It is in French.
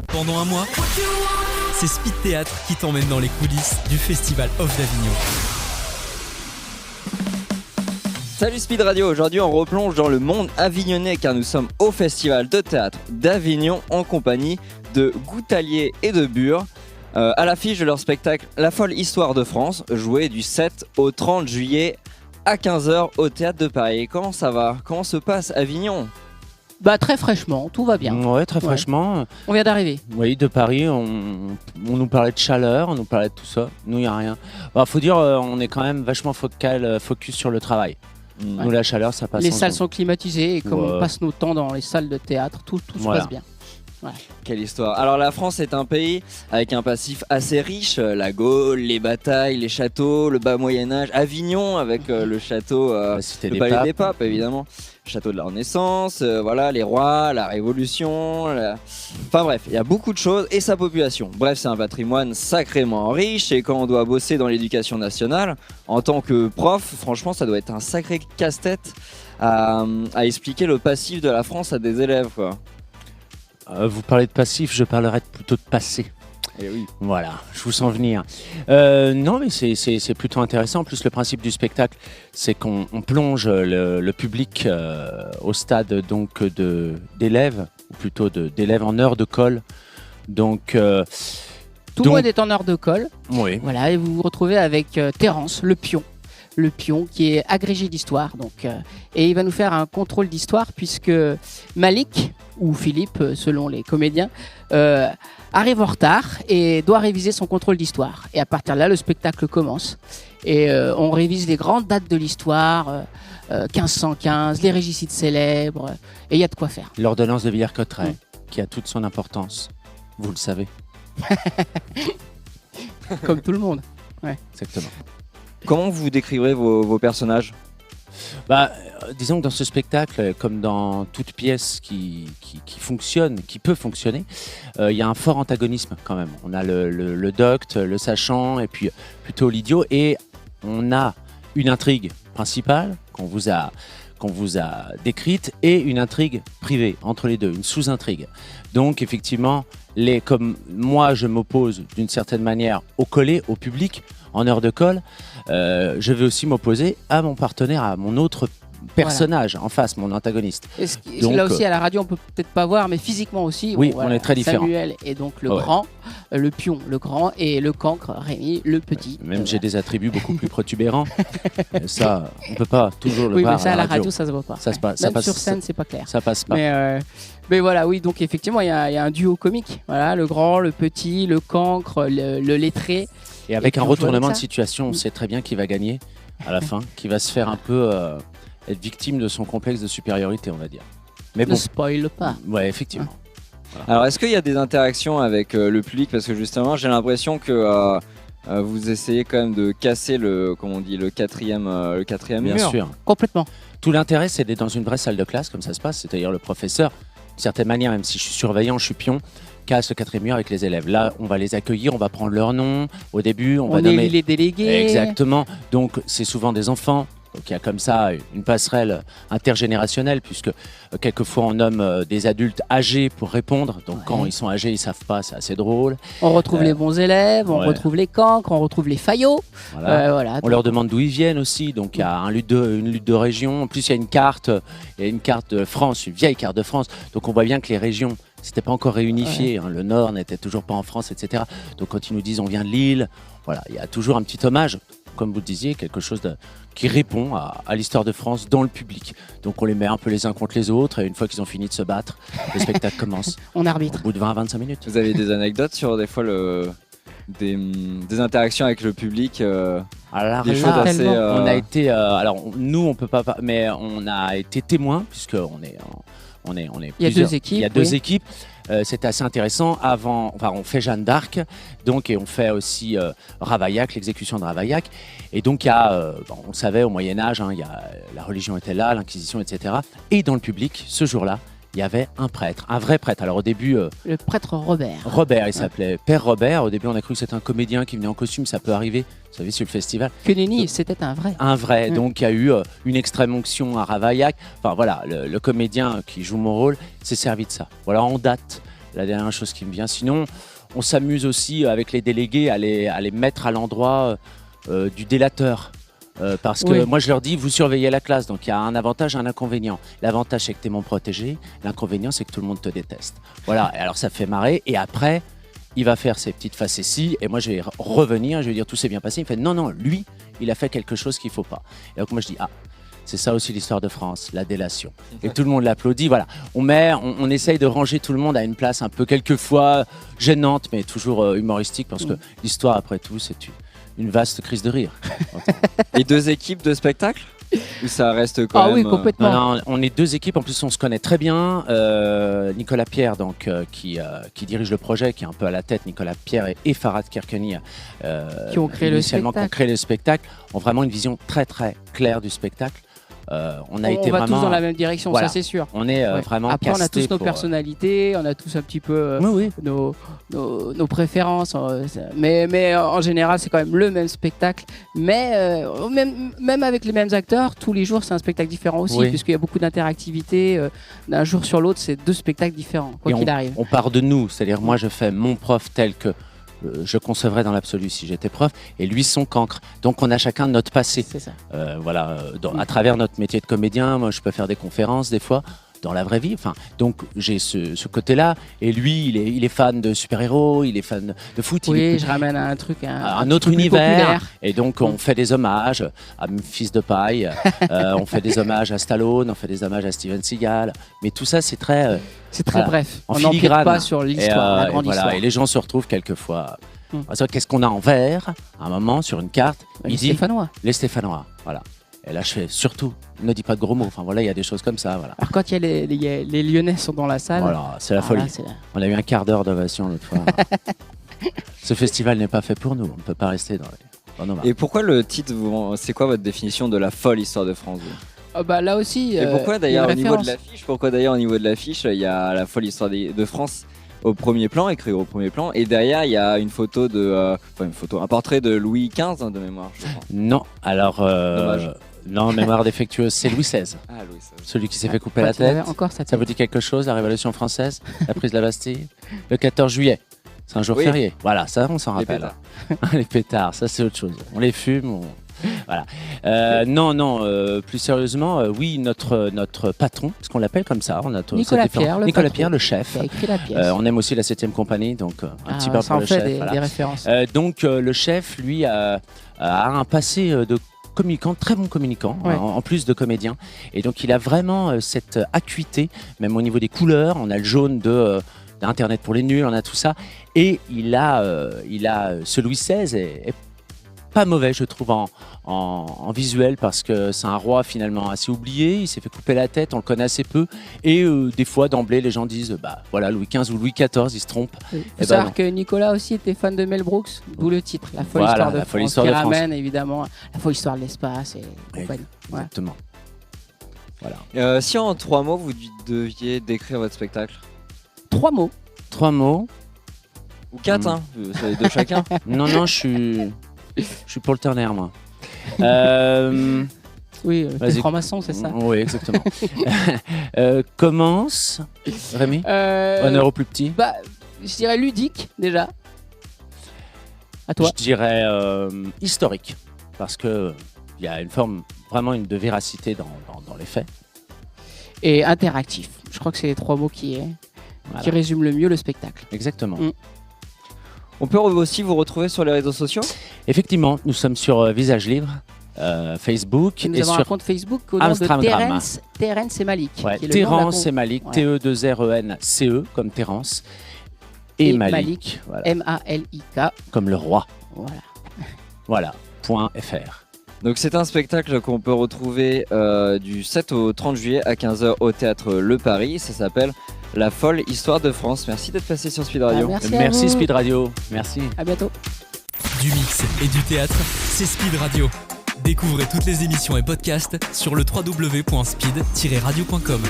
Pendant un mois, c'est Speed Théâtre qui t'emmène dans les coulisses du Festival Off d'Avignon. Salut Speed Radio, aujourd'hui on replonge dans le monde avignonnais car nous sommes au Festival de Théâtre d'Avignon en compagnie de Gouttalier et de Bure. À l'affiche de leur spectacle La folle histoire de France, joué du 7 au 30 juillet à 15h au Théâtre de Paris. Comment ça va? Comment se passe Avignon? Bah très fraîchement, tout va bien. Ouais, très fraîchement. On vient d'arriver. Oui, de Paris, on nous parlait de chaleur, on nous parlait de tout ça. Nous, il n'y a rien. Bah, faut dire, on est quand même vachement focus sur le travail. Nous, la chaleur, ça passe. Les salles sont climatisées et comme Ouais. on passe nos temps dans les salles de théâtre, tout se passe bien. Ouais. Quelle histoire. Alors la France est un pays avec un passif assez riche, la Gaule, les batailles, les châteaux, le bas Moyen-Âge, Avignon avec le château, La cité le des palais papes. des papes évidemment, château de la Renaissance, voilà, les rois, la Révolution, enfin bref, il y a beaucoup de choses et sa population. Bref, c'est un patrimoine sacrément riche et quand on doit bosser dans l'éducation nationale, en tant que prof, franchement ça doit être un sacré casse-tête à expliquer le passif de la France à des élèves quoi. Vous parlez de passif, je parlerai plutôt de passé. Et oui. Voilà, je vous sens venir. Non, mais c'est plutôt intéressant. En plus, le principe du spectacle, c'est qu'on plonge le public au stade donc d'élèves, ou plutôt d'élèves en heure de colle. Donc, Tout le monde est en heure de colle. oui. Voilà, et vous vous retrouvez avec Terence, le pion. Le pion qui est agrégé d'histoire. Donc, et il va nous faire un contrôle d'histoire puisque Malik, ou Philippe selon les comédiens, arrive en retard et doit réviser son contrôle d'histoire. Et à partir de là, le spectacle commence. Et on révise les grandes dates de l'histoire, 1515, les régicides célèbres, et il y a de quoi faire. L'ordonnance de Villers-Cotterêts, qui a toute son importance. Vous le savez. Comme tout le monde. Exactement. Comment vous décrivrez vos personnages? Bah, disons que dans ce spectacle, comme dans toute pièce qui fonctionne, qui peut fonctionner, il y a un fort antagonisme quand même. On a le docte, le sachant, et puis plutôt l'idiot, et on a une intrigue principale qu'on vous a décrite et une intrigue privée entre les deux, une sous-intrigue. Donc effectivement, comme moi je m'oppose d'une certaine manière au collé, au public, en heure de colle, je vais aussi m'opposer à mon partenaire, à mon autre personnage en face, mon antagoniste. Donc, là aussi à la radio on peut peut-être pas voir, mais physiquement aussi. Oui, on est très différents. Samuel est donc le Ouais. grand, le pion le grand, et le cancre Rémi le petit. Même j'ai des attributs beaucoup plus protubérants. Ça, on peut pas toujours le Oui, voir mais ça à la radio radio. ça se voit pas. Ça se passe, Même ça passe, sur scène c'est pas clair. ça passe pas. Mais voilà, oui, donc effectivement il y a un duo comique. Voilà, le grand, le petit, le cancre, le lettré. Et avec puis un on joue retournement avec de ça. situation, on sait très bien qui va gagner à la fin, qui va se faire un peu être victime de son complexe de supériorité, on va dire. Mais Ne bon, spoil pas. ouais, effectivement. Alors est-ce qu'il y a des interactions avec le public? Parce que justement j'ai l'impression que vous essayez quand même de casser le quatrième Bien mur. sûr. Complètement. Tout l'intérêt, c'est d'être dans une vraie salle de classe, comme ça se passe, c'est-à-dire le professeur, d'une certaine manière, même si je suis surveillant, je suis pion, casse le quatrième mur avec les élèves. Là, on va les accueillir, on va prendre leur nom. Au début, on va élit nommer... les délégués. Exactement. Donc, c'est souvent des enfants. Donc, il y a comme ça une passerelle intergénérationnelle, puisque quelquefois on nomme des adultes âgés pour répondre. Donc, quand ils sont âgés, ils savent pas, c'est assez drôle. On retrouve les bons élèves, on ouais. retrouve les cancres, on retrouve les faillots. Voilà. Voilà. On leur demande d'où ils viennent aussi. Donc, il y a une lutte de région. En plus, il y a une carte de France, une vieille carte de France. Donc, on voit bien que les régions, c'était pas encore réunifié. Hein. Le Nord n'était toujours pas en France, etc. Donc, quand ils nous disent on vient de Lille, voilà, il y a toujours un petit hommage. Comme vous le disiez, quelque chose qui répond à l'histoire de France dans le public. Donc on les met un peu les uns contre les autres et une fois qu'ils ont fini de se battre, le spectacle commence On au arbitre. bout de 20 à 25 minutes. Vous avez des anecdotes sur des fois des interactions avec le public Alors des là, choses assez, tellement. on a été, nous on peut pas, mais on a été témoins puisque on est Il y a plusieurs. deux équipes. Il y a deux oui. équipes. C'est assez intéressant. On fait Jeanne d'Arc, donc, et on fait aussi Ravaillac, l'exécution de Ravaillac. Et donc, il y a, on le savait, au Moyen-Âge, hein, la religion était là, l'Inquisition, etc. Et dans le public, ce jour-là, il y avait un prêtre, un vrai prêtre. Alors, au début, Le prêtre Robert. Robert, il s'appelait Père Robert. Au début, on a cru que c'était un comédien qui venait en costume, ça peut arriver, vous savez, sur le festival. Que nenni, c'était un vrai. Un vrai. Mm. Donc, il y a eu une extrême onction à Ravaillac. Enfin, voilà, le comédien qui joue mon rôle s'est servi de ça. Voilà, en date, la dernière chose qui me vient. Sinon, on s'amuse aussi avec les délégués à les mettre à l'endroit du délateur. Parce que moi je leur dis, vous surveillez la classe, donc il y a un avantage et un inconvénient. L'avantage c'est que tu es mon protégé, l'inconvénient c'est que tout le monde te déteste. Voilà, et alors ça fait marrer, et après il va faire ses petites facéties, et moi je vais revenir, je vais dire tout s'est bien passé, il me fait non, lui il a fait quelque chose qu'il ne faut pas. Et donc moi je dis c'est ça aussi l'histoire de France, la délation. Et tout le monde l'applaudit, voilà. On essaye de ranger tout le monde à une place un peu quelquefois gênante, mais toujours humoristique, parce que l'histoire après tout c'est une vaste crise de rire. Et 2 équipes de spectacle? Ou ça reste quand même... Ah oui, complètement. Non, on est 2 équipes, en plus on se connaît très bien. Nicolas Pierre, donc, qui dirige le projet, qui est un peu à la tête, Nicolas Pierre et Farhad Kerkeni, qui ont créé le spectacle, ont vraiment une vision très très claire du spectacle. On va tous dans la même direction, voilà. Ça c'est sûr. On est vraiment Après, on a tous nos pour, personnalités, on a tous un petit peu oui. nos préférences. Mais en général, c'est quand même le même spectacle. Mais même avec les mêmes acteurs, tous les jours, c'est un spectacle différent aussi, puisqu'il y a beaucoup d'interactivité. D'un jour sur l'autre, c'est 2 spectacles différents, quoi qu'il arrive. On part de nous, c'est-à-dire moi, je fais mon prof tel que je concevrais dans l'absolu si j'étais prof, et lui son cancre. Donc on a chacun notre passé. C'est ça. À travers notre métier de comédien, moi je peux faire des conférences des fois dans la vraie vie. Donc j'ai ce côté-là, et lui il est fan de super-héros, il est fan de foot. Oui, je ramène un truc, un autre univers. Et donc on fait des hommages à Fils de paille, on fait des hommages à Stallone, on fait des hommages à Steven Seagal. Mais tout ça c'est très bref. En on n'empiète filigrane. pas sur l'histoire, la grande histoire. Et les gens se retrouvent quelquefois. Qu'est-ce qu'on a en vert à un moment sur une carte? Les Stéphanois. Les Stéphanois, voilà. Et là, je fais surtout, ne dis pas de gros mots. Enfin voilà, il y a des choses comme ça. Voilà. Alors quand il y a les Lyonnais sont dans la salle. Voilà, c'est la folie. On a eu un quart d'heure d'ovation l'autre fois. Ce festival n'est pas fait pour nous. On ne peut pas rester dans nos marques. Et pourquoi le titre, c'est quoi votre définition de la folle histoire de France? Là aussi. Et pourquoi d'ailleurs au niveau de l'affiche, il y a la folle histoire de France au premier plan, écrit au premier plan, et derrière il y a une photo un portrait de Louis XV de mémoire, je crois. Non, alors non, mémoire défectueuse, c'est Louis XVI. Ah, Louis XVI. Celui qui s'est fait couper la tête. Encore ça vous dit quelque chose, la Révolution française, la prise de la Bastille, le 14 juillet. C'est un jour férié. Voilà, ça on s'en rappelle. Les pétards, ça c'est autre chose. On les fume. Voilà. Plus sérieusement, oui, notre patron, parce qu'on l'appelle comme ça, Nicolas Pierre, le chef. On aime aussi la 7e compagnie, donc un petit peu pour le chef. Des références. Donc le chef, lui, a un passé de communicant, très bon communicant, en plus de comédien. Et donc il a vraiment cette acuité, même au niveau des couleurs. On a le jaune d'Internet pour les nuls, on a tout ça. Et il a ce Louis XVI est pas mauvais, je trouve, en visuel, parce que c'est un roi finalement assez oublié, il s'est fait couper la tête, on le connaît assez peu, et des fois d'emblée les gens disent voilà, Louis XV ou Louis XIV, ils se trompent. Il faut savoir que Nicolas aussi était fan de Mel Brooks, d'où le titre, La folle histoire de France, qui ramène évidemment la folle histoire de l'espace et compagnie. Exactement. Voilà. Si en 3 mots vous deviez décrire votre spectacle? 3 mots. 3 mots. Ou 4, c'est de chacun. Non, je suis pour le ternaire, moi. Oui, t'es franc-maçon, c'est ça? Oui, exactement. Commence, Rémi. Honneur au plus petit. Je dirais ludique, déjà. À toi. Je dirais historique, parce qu'il y a vraiment de véracité dans les faits. Et interactif. Je crois que c'est les 3 mots qui résument le mieux le spectacle. Exactement. On peut aussi vous retrouver sur les réseaux sociaux? Effectivement, nous sommes sur Visage Libre, Facebook. Nous avons un compte Facebook au nom de Terence et Malik. Terence et Malik, T-E-2-R-E-N-C-E, comme Terence. Et Malik. Voilà. M-A-L-I-K. Comme le roi. Voilà. .fr. Donc c'est un spectacle qu'on peut retrouver du 7 au 30 juillet à 15h au Théâtre Le Paris. Ça s'appelle La folle histoire de France. Merci d'être passé sur Speed Radio. Merci Speed Radio. Merci. À bientôt. Du mix et du théâtre, c'est Speed Radio. Découvrez toutes les émissions et podcasts sur le www.speed-radio.com.